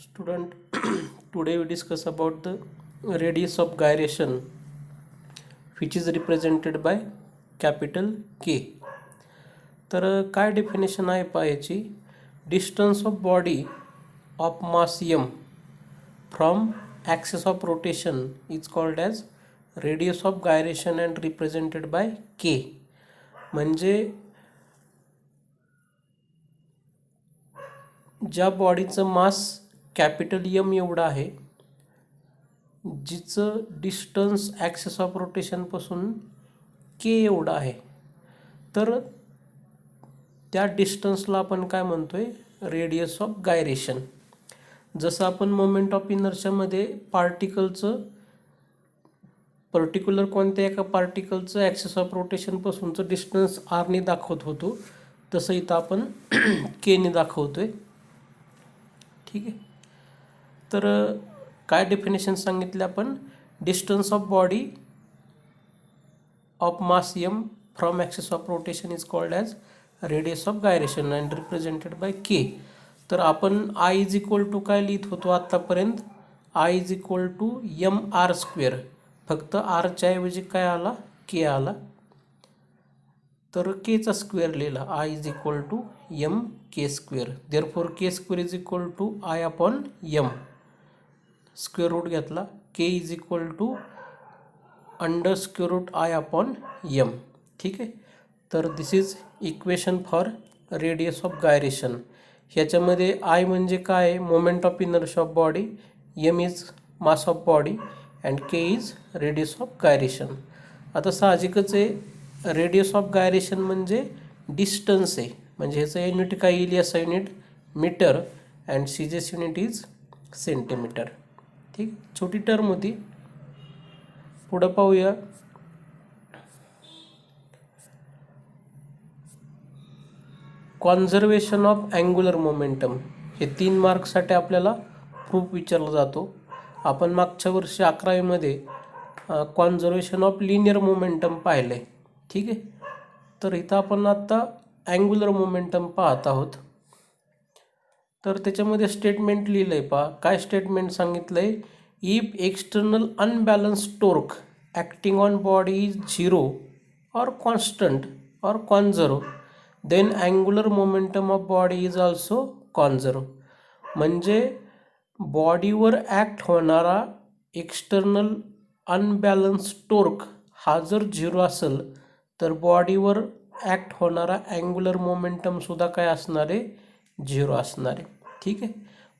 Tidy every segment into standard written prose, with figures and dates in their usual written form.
Student, today we discuss about the radius of gyration, which is represented by capital K. तर काय definition आहे पहा याची. Distance of body of mass m from axis of rotation is called as radius of gyration and represented by K. म्हणजे ज्या बॉडीचं मास capital M एवढं आहे, जिचं डिस्टन्स ॲक्सिस ऑफ रोटेशनपासून K एवढं आहे, तर त्या डिस्टन्सला आपण काय म्हणतोय, रेडियस ऑफ गायरेशन. जसं आपण मोमेंट ऑफ इनर्शियामध्ये पर्टिक्युलर कोणत्या एका पार्टिकलचं ॲक्सिस ऑफ रोटेशनपासूनचं डिस्टन्स आरने दाखवत होतो, तसं इथं आपण केने दाखवतोय. ठीक आहे. तर काय डेफिनेशन सांगितलं आपण, distance of body of mass m from axis of rotation is called as radius of gyration and represented by K. तर आपण I इज इक्वल टू काय लिहित होतो आत्तापर्यंत, I is equal to mr². फक्त आरच्या ऐवजी काय आला, K आला, तर Kचा स्क्वेअर लिहिला. I is equal to mk². Therefore k² is equal to I upon m. Square root घेतला, K is equal to under√ I upon m. ठीक आहे. तर this is equation for radius of gyration. ह्याच्यामध्ये I म्हणजे काय, moment of inertia of body, m is mass of body and K is radius of gyration. आता साहजिकच आहे, radius of gyration म्हणजे डिस्टन्स आहे, म्हणजे ह्याचं युनिट काय येईल, याचा unit metre and CGS unit is centimetre. ठीक, छोटी टर्म होती. पुढं पाहूया. Conservation of angular momentum. हे 3 मार्क्ससाठी आपल्याला प्रूफ विचारला जातो. आपण मागच्या वर्षी 11वीमध्ये कॉन्झर्वेशन ऑफ लिनियर मोमेंटम पाहिलं आहे. ठीक आहे. तर इथं आपण आत्ता अँग्युलर मोमेंटम पाहत आहोत. तर त्याच्यामध्ये स्टेटमेंट लिहिलं आहे पहा. काय स्टेटमेंट सांगितलं आहे, if external unbalance torque acting on body is 0 or constant or conserve, then angular momentum of body is also conserve. म्हणजे बॉडीवर ॲक्ट होणारा एक्सटर्नल अनबॅलन्स टोर्क हा जर 0 असेल, तर बॉडीवर ॲक्ट होणारा अँग्युलर मोमेंटमसुद्धा काय असणार आहे, 0 असणार आहे. ठीक आहे.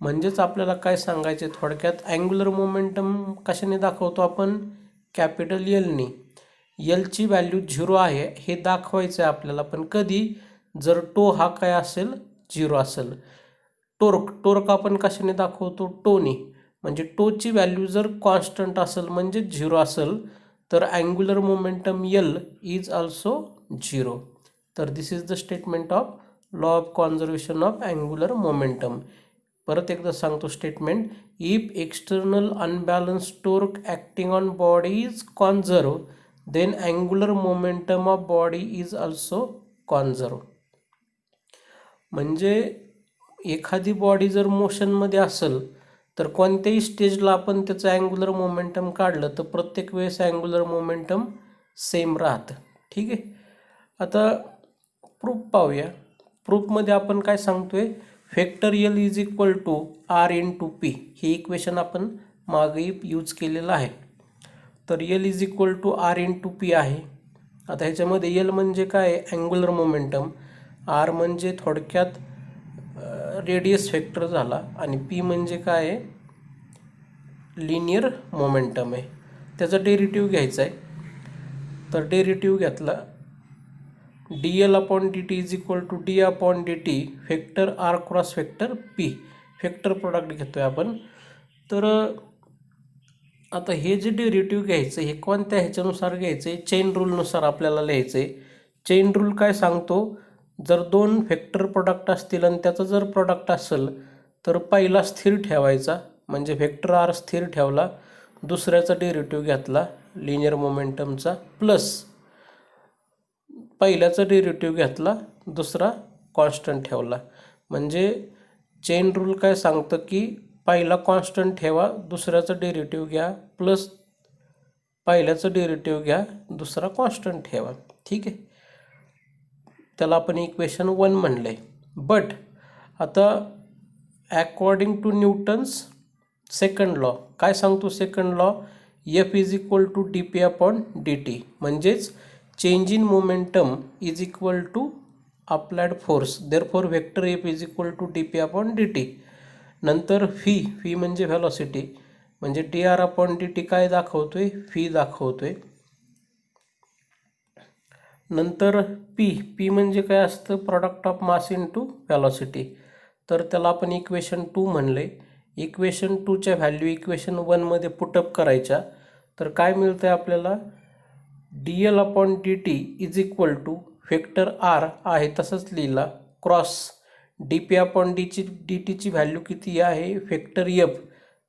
म्हणजेच आपल्याला काय सांगायचं आहे थोडक्यात, अँग्युलर मोमेंटम कशाने दाखवतो आपण, कॅपिटल Lने. Lची व्हॅल्यू 0 आहे हे दाखवायचं आहे आपल्याला, पण कधी, जर टो हा काय असेल, 0 असेल. टोर्क आपण कशाने दाखवतो, टोने. म्हणजे टोची व्हॅल्यू जर कॉन्स्टंट असेल म्हणजे 0 असेल, तर angular momentum L is also 0. तर this is the statement of law of conservation of angular momentum. परत एकदा सांगतो statement, if external unbalance torque acting on body is conserve, then angular momentum of body is also conserve. म्हणजे एखादी body जर मोशनमध्ये असेल, तर कोणत्याही स्टेजला आपण त्याचं अँग्युलर मोमेंटम काढलं तर प्रत्येक वेळेस अँग्युलर मोमेंटम सेम राहतं. ठीक आहे. आता प्रूफ पाहूया. प्रूफमध्ये आपण काय सांगतोय, vector L is equal to R into P. हे इक्वेशन आपण मागे यूज केलेलं आहे. तर L is equal to R into P आहे. आता ह्याच्यामध्ये L म्हणजे काय, अँग्युलर मोमेंटम, R म्हणजे थोडक्यात रेडियस वेक्टर झाला, आणि P म्हणजे काय आहे, लिनियर मोमेंटम आहे. त्याचा डेरिटिव्ह घ्यायचा आहे. तर डेरिटिव्ह घेतला, dl upon dt is equal to d upon dt vector R cross vector P. Vector product घेतोय आपण. तर आता हे जे डेरिटिव्ह घ्यायचं हे कोणत्या ह्याच्यानुसार घ्यायचं आहे, चेन रूलनुसार आपल्याला लिहायचं आहे. चेन रूल काय सांगतो, जर 2 वेक्टर प्रोडक्ट असतील आणि त्याचं जर प्रोडक्ट असेल, तर पहिला स्थिर ठेवायचा, म्हणजे वेक्टर R स्थिर ठेवला, दुसऱ्याचा डेरिटिव्ह घेतला लिनियर मोमेंटमचा, प्लस पहिल्याचा डेरिटिव्ह घेतला, दुसरा कॉन्स्टंट ठेवला. म्हणजे चेन रूल काय सांगतं की पहिला कॉन्स्टंट ठेवा, दुसऱ्याचं डेरिव्हेटिव्ह घ्या, प्लस पहिल्याचं डेरिव्हेटिव्ह घ्या, दुसरा कॉन्स्टंट ठेवा. ठीक आहे, त्याला आपण इक्वेशन 1 म्हणलं आहे. बट आता according to Newton's second law काय सांगतो? Second law F is equal to D P upon D T, म्हणजेच change in momentum is equal to applied force. Therefore vector F is equal to D P upon D T. नंतर फी म्हणजे velocity, म्हणजे D R upon D T काय दाखवतोय? फी दाखवतोय. नंतर पी म्हणजे काय असतं? Product of mass into velocity. तर त्याला आपण इक्वेशन 2 म्हणले. इक्वेशन 2च्या व्हॅल्यू इक्वेशन 1मध्ये पुटअप करायच्या. तर काय मिळतं आहे आपल्याला? D L upon D T is equal to vector R आहे तसंच लिहिला, cross D P upon D टीची व्हॅल्यू किती आहे? व्हेक्टर एफ,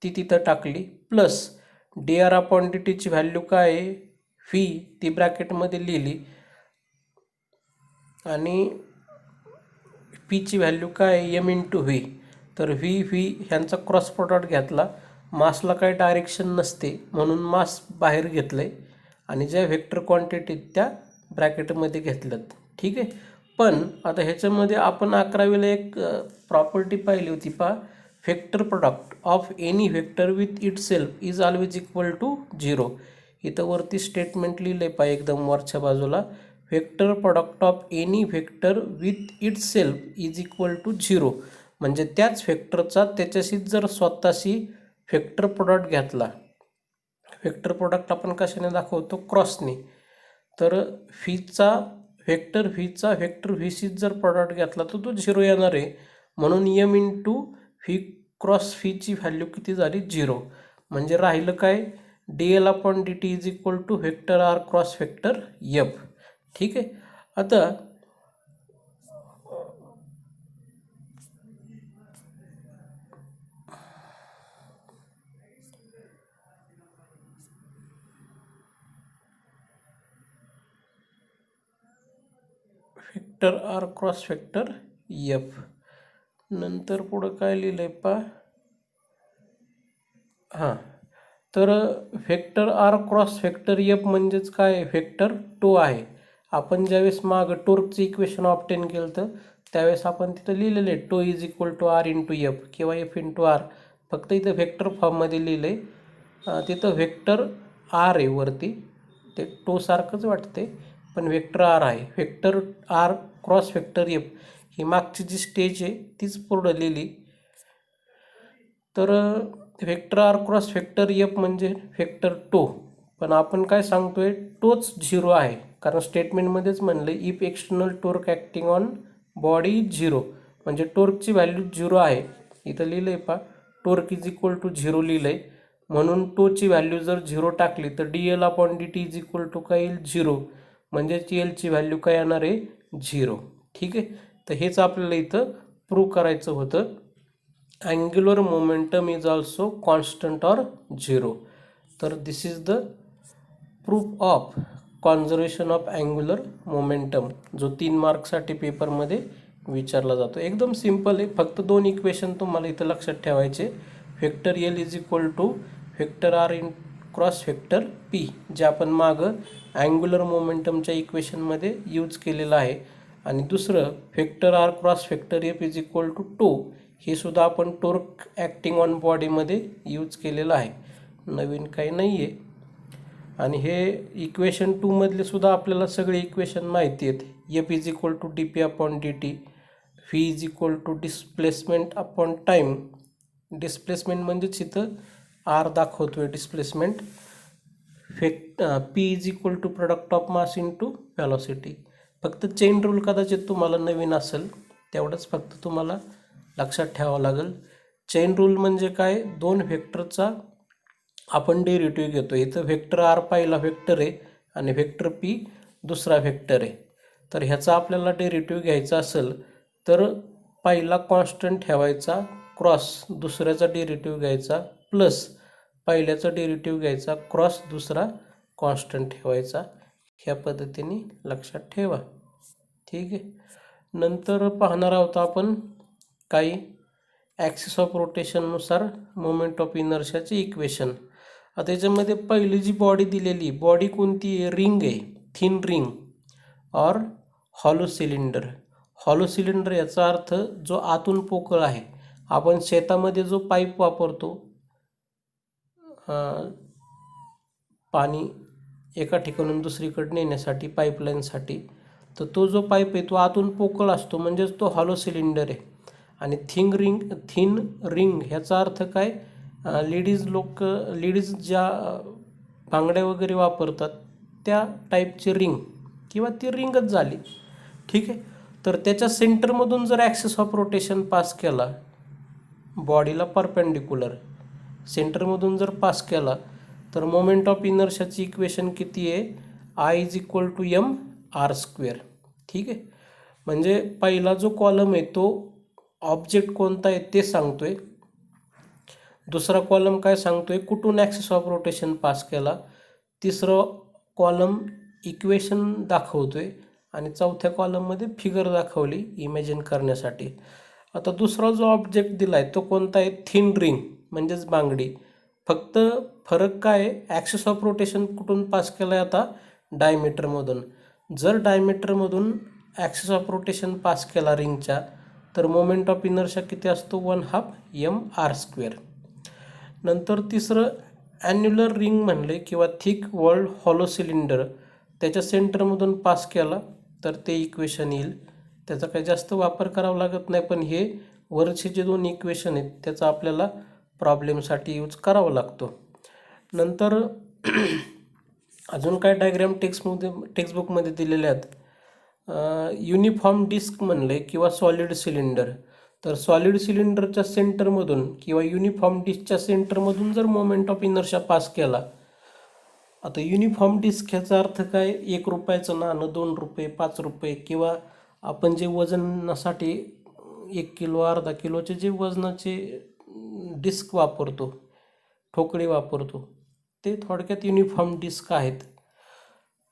ती तिथं टाकली, plus D R upon D टीची व्हॅल्यू काय आहे? फी, ती ब्रॅकेटमध्ये लिहिली, आणि पीची व्हॅल्यू काय आहे? M into V. तर व्ही ह्यांचा क्रॉस प्रोडक्ट घेतला. मासला काही डायरेक्शन नसते म्हणून मास बाहेर घेतलं आहे, आणि ज्या व्हेक्टर क्वांटिटीत त्या ब्रॅकेटमध्ये घेतल्यात. ठीक आहे. पण आता ह्याच्यामध्ये आपण 11वीला एक प्रॉपर्टी पाहिली होती पहा, vector product of any vector with itself is always equal to 0. इथं वरती स्टेटमेंट लिहिलं आहे पहा एकदम वरच्या बाजूला, vector product of any vector with itself is equal to 0. म्हणजे त्याच व्हेक्टरचा त्याच्याशीच जर स्वतःशी व्हेक्टर प्रोडक्ट घेतला, व्हेक्टर प्रोडक्ट आपण कशाने दाखवतो? क्रॉसने. तर व्हेक्टर व्हीशीच जर प्रोडक्ट घेतला तर तो 0 येणार आहे. म्हणून एम इंटू व्ही क्रॉस व्हीची व्हॅल्यू किती झाली? 0. म्हणजे राहिलं काय? D L upon D T is equal to vector R cross vector F. ठीक आहे. आता vector R cross vector F, नंतर पुढं काय लिहिलं आहे पहा. हां, तर vector R cross vector F म्हणजेच काय? व्हेक्टर टो आहे. आपण ज्यावेळेस मागं टोर्कचं इक्वेशन ऑब्टेन केलं तर त्यावेळेस आपण तिथं लिहिलेलं आहे tau is equal to R into F किंवा एफ इंटू आर. फक्त इथं व्हेक्टर फॉर्ममध्ये लिहिलं आहे. तिथं व्हेक्टर आर आहे वरती, ते टोसारखंच वाटते पण व्हेक्टर आर आहे. Vector R cross vector F ही मागची जी स्टेज आहे तीच पूर्ण लिहिली. तर vector R cross vector F म्हणजे व्हेक्टर टो, पण आपण काय सांगतोय? टोच 0 आहे, कारण स्टेटमेंटमध्येच म्हणलं if external torque acting on body is 0, म्हणजे टोर्कची व्हॅल्यू 0 आहे. इथं लिहिलं आहे पहा, टोर्क इज इक्वल टू 0 लिहिलं आहे. म्हणून टोची व्हॅल्यू जर 0 टाकली तर D L upon D T is equal to काय येईल? 0. म्हणजेच एलची व्हॅल्यू काय येणार आहे? 0. ठीक आहे. तर हेच आपल्याला इथं प्रूव्ह करायचं होतं. Angular momentum is also constant or 0. तर this is the proof of conservation of angular momentum, जो 3 मार्कसाठी पेपरमध्ये विचारला जातो. एकदम सिम्पल आहे, फक्त 2 इक्वेशन तुम्हाला इथं लक्षात ठेवायचे. Vector L is equal to vector R in cross vector P, जे आपण मागं अँग्युलर मोमेंटमच्या इक्वेशनमध्ये यूज केलेलं आहे. आणि दुसरं vector R cross vector F is equal to tau, हे सुद्धा आपण टोर्क ॲक्टिंग ऑन बॉडीमध्ये यूज केलेलं आहे, नवीन काही नाही आहे. आणि हे इक्वेशन 2मधले सुद्धा आपल्याला सगळे इक्वेशन माहिती आहेत. F is equal to D P upon D T, V is equal to displacement upon time, displacement म्हणजेच इथं आर दाखवतोय displacement. P is equal to product of mass into velocity. फक्त चेन रूल कदाचित तुम्हाला नवीन असेल, तेवढंच फक्त तुम्हाला लक्षात ठेवावं लागेल. चेन रूल म्हणजे काय? 2 व्हेक्टरचा आपण डेरिव्हेटिव्ह घेतो. इथं व्हेक्टर आर पहिला व्हेक्टर आहे आणि व्हेक्टर पी दुसरा व्हेक्टर आहे. तर ह्याचा आपल्याला डेरिव्हेटिव्ह घ्यायचा असेल तर पहिला कॉन्स्टंट ठेवायचा, क्रॉस दुसऱ्याचा डेरिव्हेटिव्ह घ्यायचा, प्लस पहिल्याचा डेरिव्हेटिव्ह घ्यायचा, क्रॉस दुसरा कॉन्स्टंट ठेवायचा. ह्या पद्धतीने लक्षात ठेवा. ठीक आहे. नंतर पाहणार आहोत आपण काही ॲक्सिस ऑफ रोटेशननुसार मोमेंट ऑफ इनर्शियाचे इक्वेशन. आता याच्यामध्ये पहिली जी बॉडी दिलेली, बॉडी कोणती आहे? रिंग आहे, थिन रिंग और हॉलो सिलेंडर. हॉलो सिलेंडर याचा अर्थ जो आतून पोकळ आहे. आपण शेतामध्ये जो पाईप वापरतो पाणी एका ठिकाणून दुसरीकडे नेण्यासाठी, पाईपलाईनसाठी, तर तो जो पाईप आहे तो आतून पोकळ असतो, म्हणजेच तो हॉलो सिलेंडर आहे. आणि थिन रिंग ह्याचा अर्थ काय? लेडीज ज्या बांगड्या वगैरे वापरतात त्या टाईपची रिंग, किंवा ती रिंगच झाली. ठीक आहे. तर त्याच्या सेंटरमधून जर ॲक्सिस ऑफ रोटेशन पास केला, बॉडीला परपेंडिक्युलर सेंटरमधून जर पास केला, तर मोमेंट ऑफ इनर्शियाची इक्वेशन किती आहे? I = mr². ठीक आहे. म्हणजे पहिला जो कॉलम आहे तो ऑब्जेक्ट कोणता आहे ते सांगतोय. दुसरा कॉलम काय सांगतोय? कुठून ॲक्सिस ऑफ रोटेशन पास केला. तिसरं कॉलम इक्वेशन दाखवतोय. आणि चौथ्या कॉलममध्ये फिगर दाखवली इमॅजिन करण्यासाठी. आता दुसरा जो ऑब्जेक्ट दिला आहे तो कोणता आहे? थिन रिंग म्हणजेच बांगडी. फक्त फरक काय आहे? ॲक्सिस ऑफ रोटेशन कुठून पास केला आहे? आता डायमीटरमधून. जर डायमीटरमधून ॲक्सिस ऑफ रोटेशन पास केला रिंगच्या, तर मोमेंट ऑफ इनर्शिया किती असतो? 1/2 mr². नंतर तिसरं ॲन्युलर रिंग म्हणले, किंवा थिक वॉल्ड हॉलो सिलेंडर, त्याच्या सेंटरमधून पास केला तर ते इक्वेशन येईल. त्याचा काही जास्त वापर करावा लागत नाही, पण हे वरचे जे दोन इक्वेशन आहेत त्याचा आपल्याला प्रॉब्लेमसाठी यूज करावा लागतो. नंतर अजून काय डायग्राम टेक्स्टबुकमध्ये दिलेले आहेत. युनिफॉर्म डिस्क म्हणले, किंवा सॉलिड सिलेंडर. तर सॉलिड सिलेंडरच्या सेंटरमधून किंवा युनिफॉर्म डिस्कच्या सेंटरमधून जर मोमेंट ऑफ इनर्शिया पास केला. आता युनिफॉर्म डिस्क ह्याचा अर्थ काय? 1 रुपयाचं नाणं, 2 रुपये, 5 रुपये, किंवा आपण जे वजनासाठी 1 किलो, अर्धा किलोचे जे वजनाचे डिस्क वापरतो, ठोकळे वापरतो, ते थोडक्यात युनिफॉर्म डिस्क आहेत.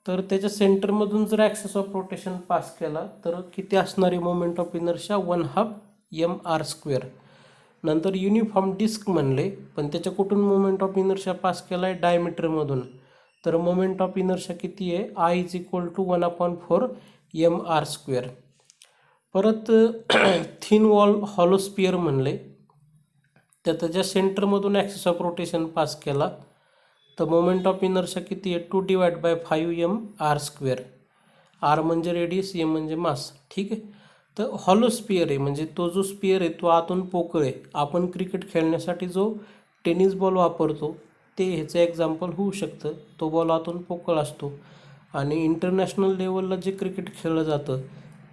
तर त्याच्या सेंटरमधून जर ॲक्सिस ऑफ रोटेशन पास केला तर किती असणारी मोमेंट ऑफ इनर्शिया? 1/2 mr². नंतर युनिफॉर्म डिस्क म्हणले, पण त्याच्या कुठून मोमेंट ऑफ इनर्शिया पास केला आहे? डायमीटरमधून. तर मोमेंट ऑफ इनर्शिया किती आहे? I = 1/4 mr². परत थिन वॉल हॉलो स्पियर म्हणले, तर त्याच्या सेंटरमधून ॲक्सिस ऑफ रोटेशन पास केला तर मोमेंट ऑफ इनर्शिया किती आहे? 2/5 mr². R म्हणजे रेडियस, M म्हणजे मास. ठीक आहे. तर हॉलो स्पियर आहे, म्हणजे तो जो स्पियर आहे तो आतून पोकळ आहे. आपण क्रिकेट खेळण्यासाठी जो टेनिस बॉल वापरतो ते ह्याचं एक्झाम्पल होऊ शकतं. तो बॉल आतून पोकळ असतो. आणि इंटरनॅशनल लेवलला जे क्रिकेट खेळलं जातं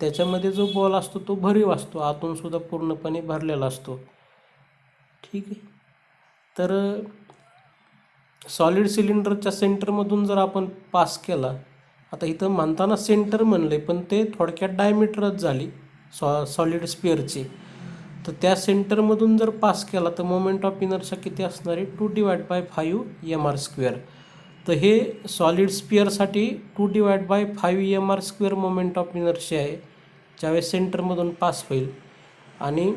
त्याच्यामध्ये जो बॉल असतो तो भरीव असतो, आतूनसुद्धा पूर्णपणे भरलेला असतो. ठीक आहे. तर सॉलिड सिलेंडरच्या सेंटरमधून जर आपण पास केला, आता इथं म्हणताना सेंटर म्हणले, पण ते थोडक्यात डायमीटरच झाली सॉलिड स्पिअरची. तर त्या सेंटरमधून जर पास केला तर मोमेंट ऑफ इनर्शिया किती असणार आहे? 2/5 mr². तर हे सॉलिड स्पिअरसाठी 2/5 mr² मोमेंट ऑफ इनर्शिया आहे ज्यावेळेस सेंटरमधून पास होईल. आणि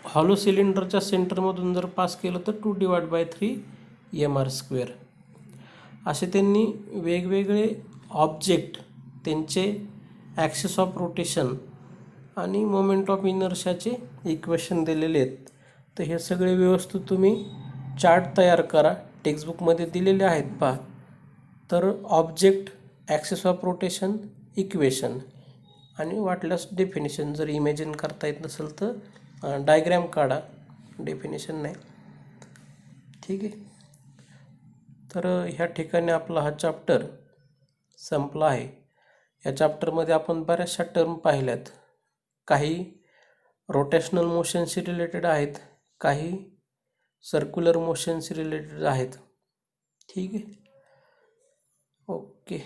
हॉलो सिलेंडरच्या सेंटरमधून जर पास केलं तर 2/3 mr². असे त्यांनी वेगवेगळे ऑब्जेक्ट, त्यांचे ॲक्सिस ऑफ रोटेशन आणि मोमेंट ऑफ इनर्शियाचे इक्वेशन दिलेले आहेत. तर हे सगळे व्यवस्थित तुम्ही चार्ट तयार करा, टेक्स्टबुकमध्ये दिलेले आहेत पहा. तर object, axis of rotation, equation आणि वाटल्यास डेफिनेशन. जर इमॅजिन करता येत नसेल तर डायग्रॅम काढा, डेफिनेशन नाही. ठीक आहे. तर ह्या ठिकाणी आपला हा चॅप्टर संपला आहे. या चॅप्टरमध्ये आपण बऱ्याचशा टर्म पाहिल्यात. काही रोटेशनल मोशनशी रिलेटेड आहेत, काही सर्क्युलर मोशनशी रिलेटेड आहेत. ठीक आहे. ओके.